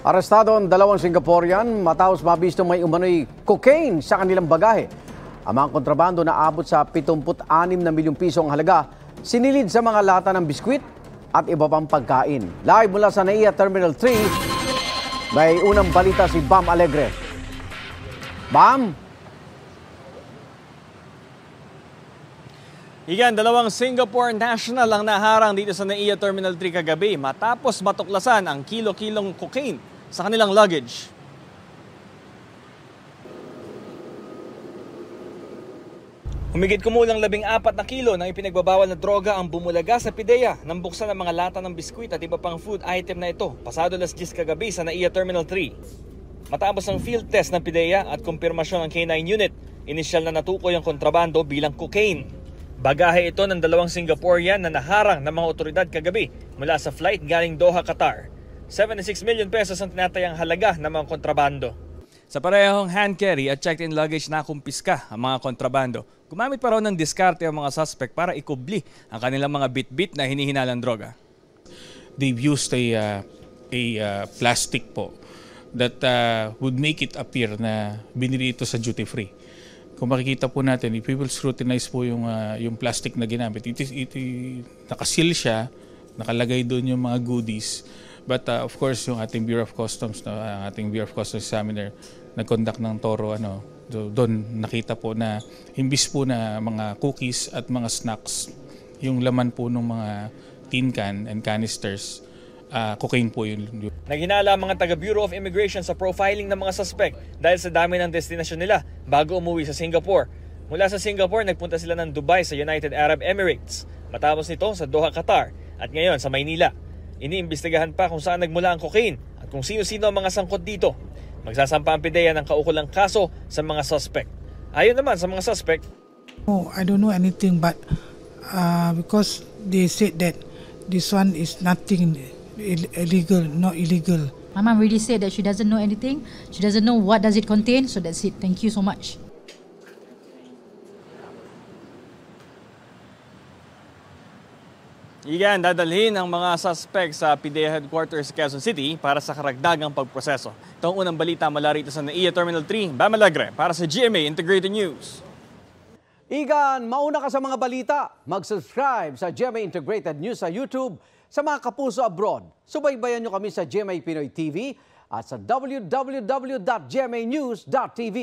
Arestado ang dalawang Singaporean matapos mabistong may umano'y cocaine sa kanilang bagahe. Ang mga kontrabando na abot sa 76 na milyong piso ang halaga, sinilid sa mga lata ng biskwit at iba pang pagkain. Live mula sa NAIA Terminal 3, may unang balita si Bam Alegre. Bam? Igan, dalawang Singapore national ang naharang dito sa NAIA Terminal 3 kagabi matapos matuklasan ang kilo-kilong cocaine sa kanilang luggage. Humigit kumulang 14 na kilo ng ipinagbabawal na droga ang bumulaga sa PIDEA nang buksan ang mga lata ng biskwit at iba pang food item na ito pasado 10:00 kagabi sa NAIA Terminal 3. Matapos ang field test ng PIDEA at kumpirmasyon ng K9 unit, inisyal na natukoy ang kontrabando bilang cocaine. Bagahe ito ng dalawang Singaporean na naharang ng mga otoridad kagabi mula sa flight galing Doha, Qatar. 76 million pesos ang tinatayang halaga ng mga kontrabando. Sa parehong hand carry at checked-in luggage na kumpiska ang mga kontrabando, gumamit pa raw ng diskarte ang mga suspect para ikubli ang kanilang mga bit-bit na hinihinalang droga. They've used a plastic po that would make it appear na binili ito sa duty-free. Kung makikita po natin, if we will scrutinize po yung plastic na ginamit, nakasil siya, nakalagay doon yung mga goodies. But of course, yung ating Bureau of Customs, ating Bureau of Customs Examiner, nag-conduct ng toro, doon nakita po na imbis po na mga cookies at mga snacks, yung laman po ng mga tin can and canisters, cocaine po yun. Naghinala ang mga taga-Bureau of Immigration sa profiling ng mga suspect dahil sa dami ng destinasyon nila bago umuwi sa Singapore. Mula sa Singapore, nagpunta sila ng Dubai sa United Arab Emirates. Matapos nito sa Doha, Qatar at ngayon sa Maynila. Iniimbestigahan pa kung saan nagmula ang cocaine at kung sino-sino ang mga sangkot dito. Magsasampa ang PIDEA ng kaukulang kaso sa mga suspect. Ayon naman sa mga suspect, Oh, I don't know anything, but because they said that this one is nothing illegal, not illegal. My mom really said that she doesn't know anything. She doesn't know what does it contain. So that's it. Thank you so much. Igan, dadalhin ang mga suspect sa PIDEA headquarters sa Quezon City para sa karagdagang pagproseso. Ito ang unang balita mula rito sa NAIA Terminal 3, Bam Alegre, para sa GMA Integrated News. Igan, mauna ka sa mga balita. Mag-subscribe sa GMA Integrated News sa YouTube. Sa mga kapuso abroad, subaybayan nyo kami sa GMA Pinoy TV at sa www.gmanews.tv.